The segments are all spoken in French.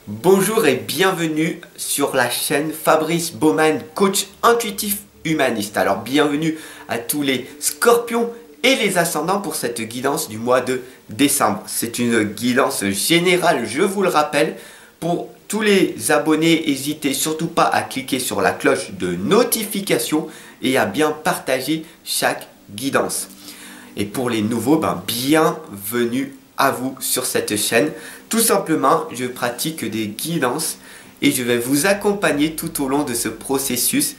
Bonjour et bienvenue sur la chaîne Fabrice Baumann, coach intuitif humaniste. Alors bienvenue à tous les scorpions et les ascendants pour cette guidance du mois de décembre. C'est une guidance générale, je vous le rappelle. Pour tous les abonnés, n'hésitez surtout pas à cliquer sur la cloche de notification et à bien partager chaque guidance. Et pour les nouveaux, bienvenue à vous sur cette chaîne. Tout simplement, je pratique des guidances et je vais vous accompagner tout au long de ce processus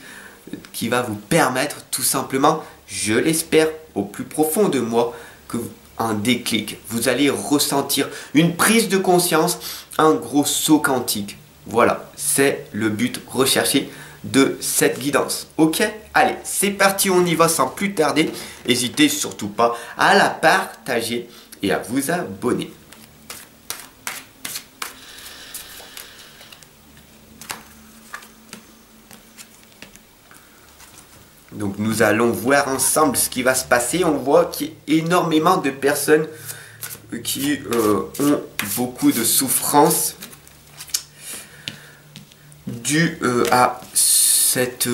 qui va vous permettre tout simplement, je l'espère, au plus profond de moi, que un déclic. Vous allez ressentir une prise de conscience, un gros saut quantique. Voilà, c'est le but recherché de cette guidance. Ok? Allez, c'est parti, on y va sans plus tarder. N'hésitez surtout pas à la partager et à vous abonner. Donc nous allons voir ensemble ce qui va se passer. On voit qu'il y a énormément de personnes qui ont beaucoup de souffrance due à cette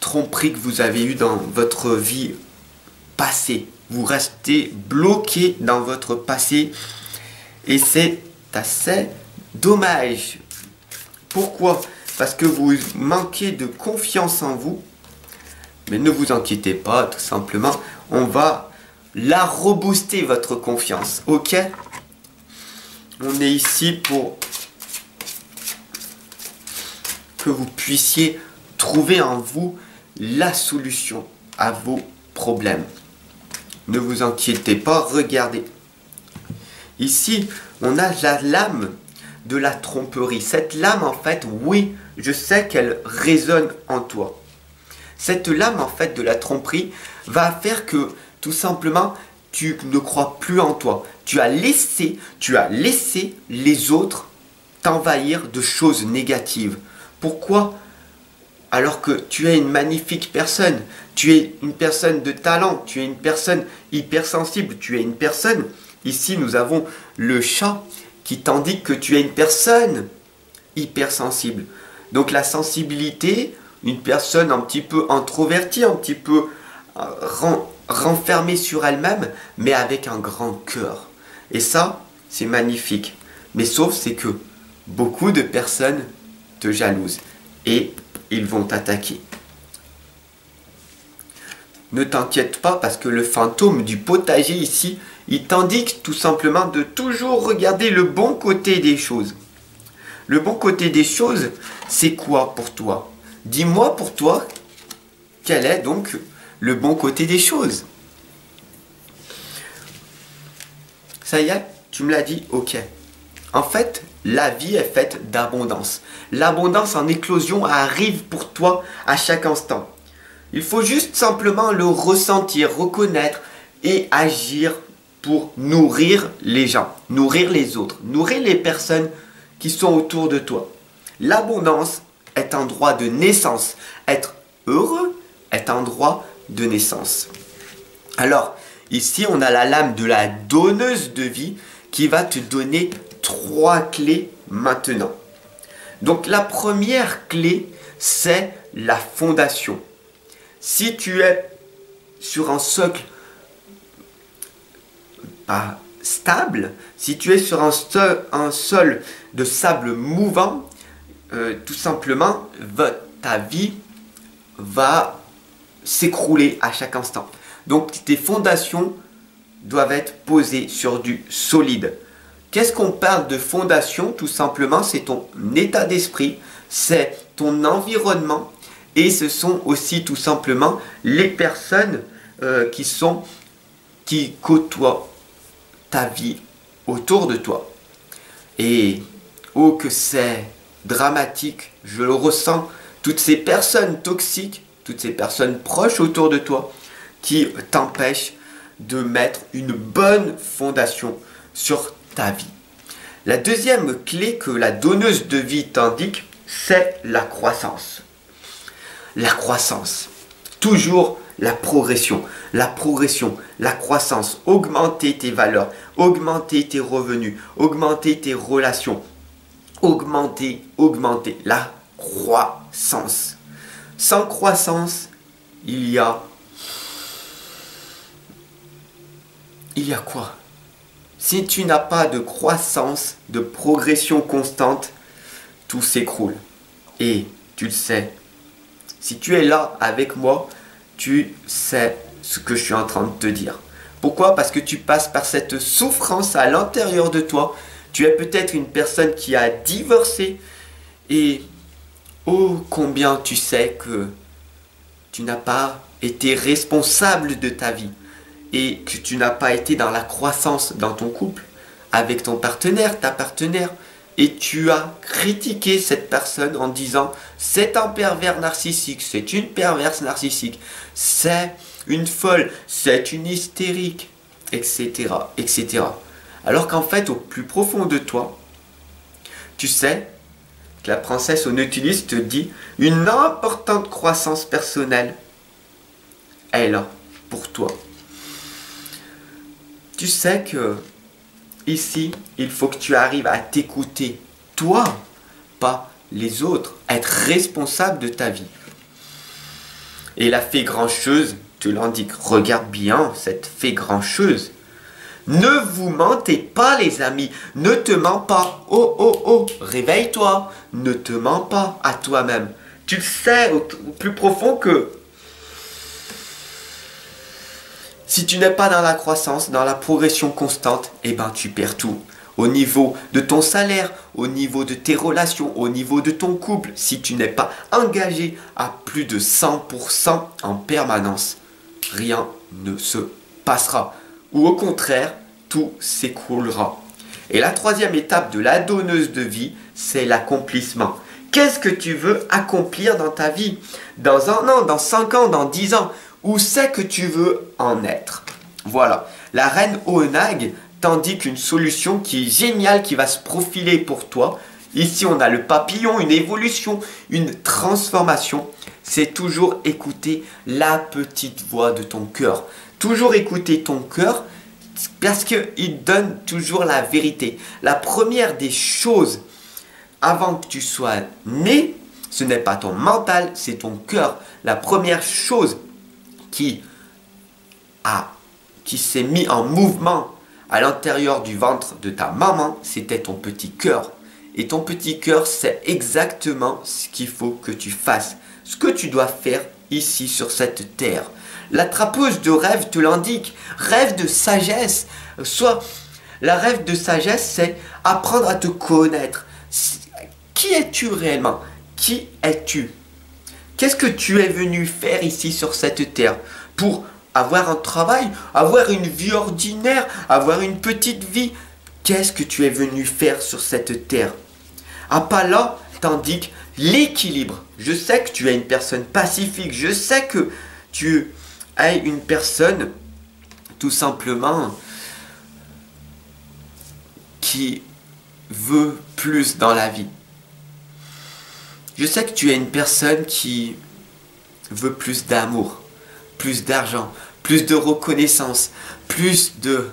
tromperie que vous avez eue dans votre vie passée. Vous restez bloqué dans votre passé et c'est assez dommage. Pourquoi ? Parce que vous manquez de confiance en vous. Mais ne vous inquiétez pas, tout simplement. On va la rebooster, votre confiance. Ok? On est ici pour que vous puissiez trouver en vous la solution à vos problèmes. Ne vous inquiétez pas, regardez. Ici, on a la lame de la tromperie. Cette lame, en fait, oui, je sais qu'elle résonne en toi. Cette lame, en fait, de la tromperie va faire que, tout simplement, tu ne crois plus en toi. Tu as laissé les autres t'envahir de choses négatives. Pourquoi ? Alors que tu es une magnifique personne, tu es une personne de talent, tu es une personne hypersensible, tu es une personne, ici nous avons le chat qui t'indique que tu es une personne hypersensible. Donc la sensibilité, une personne un petit peu introvertie, un petit peu renfermée sur elle-même, mais avec un grand cœur. Et ça, c'est magnifique. Mais sauf c'est que beaucoup de personnes te jalousent et ils vont t'attaquer. Ne t'inquiète pas parce que le fantôme du potager ici, il t'indique tout simplement de toujours regarder le bon côté des choses. Le bon côté des choses, c'est quoi pour toi? Dis-moi pour toi, quel est donc le bon côté des choses? Ça y est, tu me l'as dit? Ok. En fait, la vie est faite d'abondance. L'abondance en éclosion arrive pour toi à chaque instant. Il faut juste simplement le ressentir, reconnaître et agir pour nourrir les gens, nourrir les autres, nourrir les personnes qui sont autour de toi. L'abondance est un droit de naissance. Être heureux est un droit de naissance. Alors, ici, on a la lame de la donneuse de vie qui va te donner 3 clés maintenant. Donc, la première clé, c'est la fondation. Si tu es sur un socle pas stable, si tu es sur un sol de sable mouvant, tout simplement, ta vie va s'écrouler à chaque instant. Donc tes fondations doivent être posées sur du solide. Qu'est-ce qu'on parle de fondation? Tout simplement, c'est ton état d'esprit, c'est ton environnement et ce sont aussi tout simplement les personnes qui côtoient ta vie autour de toi. Et oh que c'est dramatique, je le ressens, toutes ces personnes toxiques, toutes ces personnes proches autour de toi qui t'empêchent de mettre une bonne fondation sur ta vie. La deuxième clé que la donneuse de vie t'indique, c'est la croissance. La croissance. Toujours la progression, la croissance, augmenter tes valeurs, augmenter tes revenus, augmenter tes relations, augmenter la croissance. Sans croissance, il y a quoi? Si tu n'as pas de croissance, de progression constante, tout s'écroule. Et tu le sais. Si tu es là avec moi, tu sais ce que je suis en train de te dire. Pourquoi? Parce que tu passes par cette souffrance à l'intérieur de toi. Tu es peut-être une personne qui a divorcé et oh combien tu sais que tu n'as pas été responsable de ta vie et que tu n'as pas été dans la croissance dans ton couple avec ton partenaire, ta partenaire, et tu as critiqué cette personne en disant c'est un pervers narcissique, c'est une perverse narcissique, c'est une folle, c'est une hystérique, etc., etc. Alors qu'en fait, au plus profond de toi, tu sais que la princesse au Nautilus te dit une importante croissance personnelle est là pour toi. Tu sais que ici, il faut que tu arrives à t'écouter, toi, pas les autres, être responsable de ta vie. Et la fée grincheuse te l'indique. Regarde bien cette fée grincheuse. Ne vous mentez pas les amis, ne te mens pas. Oh oh oh, réveille-toi, ne te mens pas à toi-même. Tu le sais au plus profond que si tu n'es pas dans la croissance, dans la progression constante, eh ben tu perds tout. Au niveau de ton salaire, au niveau de tes relations, au niveau de ton couple, si tu n'es pas engagé à plus de 100% en permanence, rien ne se passera. Ou au contraire, tout s'écroulera. Et la troisième étape de la donneuse de vie, c'est l'accomplissement. Qu'est-ce que tu veux accomplir dans ta vie? Dans 1 an, dans 5 ans, dans 10 ans? Où c'est que tu veux en être? Voilà. La reine Oenag t'indique une solution qui est géniale, qui va se profiler pour toi. Ici, on a le papillon, une évolution, une transformation. C'est toujours écouter la petite voix de ton cœur. Toujours écouter ton cœur parce qu'il donne toujours la vérité. La première des choses avant que tu sois né, ce n'est pas ton mental, c'est ton cœur. La première chose qui s'est mis en mouvement à l'intérieur du ventre de ta maman, c'était ton petit cœur. Et ton petit cœur sait exactement ce qu'il faut que tu fasses, ce que tu dois faire ici sur cette terre. La trappeuse de rêve te l'indique, rêve de sagesse. Soit la rêve de sagesse, c'est apprendre à te connaître. Qui es-tu réellement? Qui es-tu? Qu'est-ce que tu es venu faire ici sur cette terre? Pour avoir un travail, avoir une vie ordinaire, avoir une petite vie? Qu'est-ce que tu es venu faire sur cette terre? Apala t'indique l'équilibre. Je sais que tu es une personne pacifique. Je sais que tu es une personne tout simplement qui veut plus dans la vie. Je sais que tu es une personne qui veut plus d'amour, plus d'argent, plus de reconnaissance, plus de...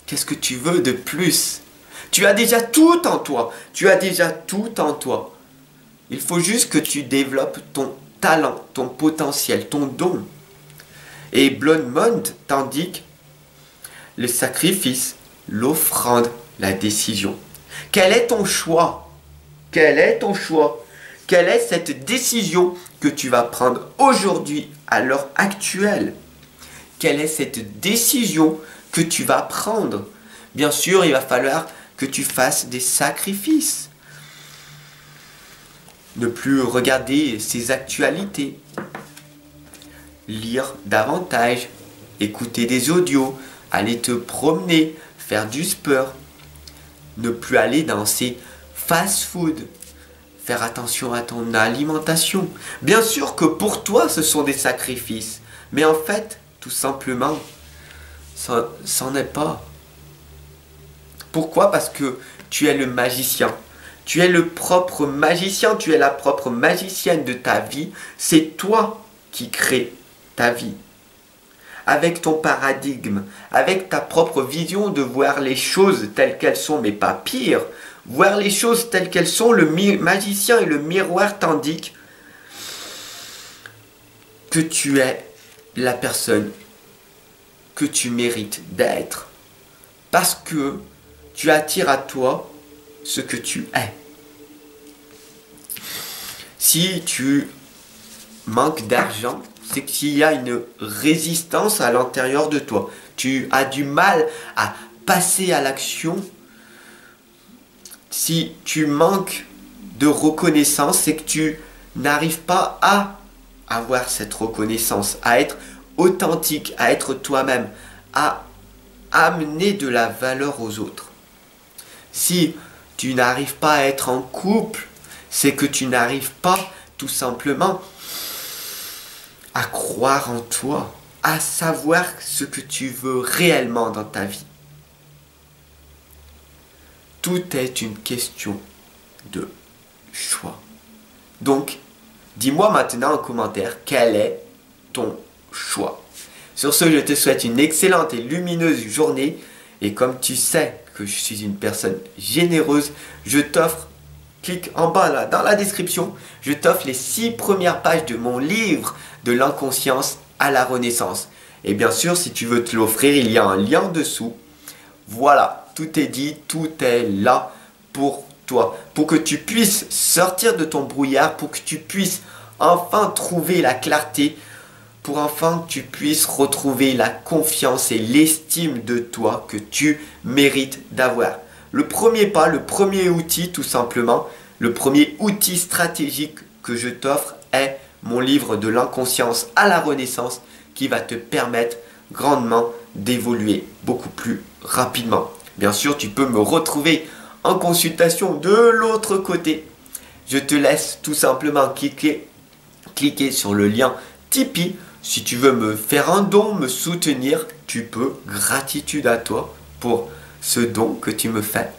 Qu'est-ce que tu veux de plus? Tu as déjà tout en toi. Tu as déjà tout en toi. Il faut juste que tu développes ton talent, ton potentiel, ton don. Et Blood Moon t'indique le sacrifice, l'offrande, la décision. Quel est ton choix? Quel est ton choix? Quelle est cette décision que tu vas prendre aujourd'hui, à l'heure actuelle? Quelle est cette décision que tu vas prendre? Bien sûr, il va falloir que tu fasses des sacrifices. Ne plus regarder ces actualités. Lire davantage. Écouter des audios. Aller te promener. Faire du sport. Ne plus aller dans ces fast-food. Faire attention à ton alimentation. Bien sûr que pour toi, ce sont des sacrifices. Mais en fait, tout simplement, ça n'en est pas. Pourquoi? Parce que tu es le magicien. Tu es le propre magicien. Tu es la propre magicienne de ta vie. C'est toi qui crée ta vie, avec ton paradigme, avec ta propre vision de voir les choses telles qu'elles sont, mais pas pire, voir les choses telles qu'elles sont, le magicien et le miroir t'indiquent que tu es la personne que tu mérites d'être. Parce que tu attires à toi ce que tu es. Si tu manques d'argent, c'est qu'il y a une résistance à l'intérieur de toi. Tu as du mal à passer à l'action. Si tu manques de reconnaissance, c'est que tu n'arrives pas à avoir cette reconnaissance, à être authentique, à être toi-même, à amener de la valeur aux autres. Si tu n'arrives pas à être en couple, c'est que tu n'arrives pas tout simplement à croire en toi, à savoir ce que tu veux réellement dans ta vie. Tout est une question de choix. Donc, dis-moi maintenant en commentaire quel est ton choix. Sur ce, je te souhaite une excellente et lumineuse journée. Et comme tu sais que je suis une personne généreuse, je t'offre, clique en bas là dans la description, je t'offre les 6 premières pages de mon livre de l'inconscience à la renaissance. Et bien sûr, si tu veux te l'offrir, il y a un lien en dessous. Voilà, tout est dit, tout est là pour toi. Pour que tu puisses sortir de ton brouillard, pour que tu puisses enfin trouver la clarté, pour enfin que tu puisses retrouver la confiance et l'estime de toi que tu mérites d'avoir. Le premier pas, le premier outil tout simplement, le premier outil stratégique que je t'offre est mon livre de l'inconscience à la renaissance qui va te permettre grandement d'évoluer beaucoup plus rapidement. Bien sûr, tu peux me retrouver en consultation de l'autre côté. Je te laisse tout simplement cliquer sur le lien Tipeee. Si tu veux me faire un don, me soutenir, tu peux. Gratitude à toi pour ce don que tu me fais.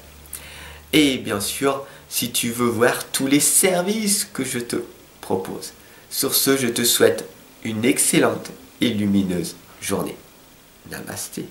Et bien sûr, si tu veux voir tous les services que je te propose. Sur ce, je te souhaite une excellente et lumineuse journée. Namasté.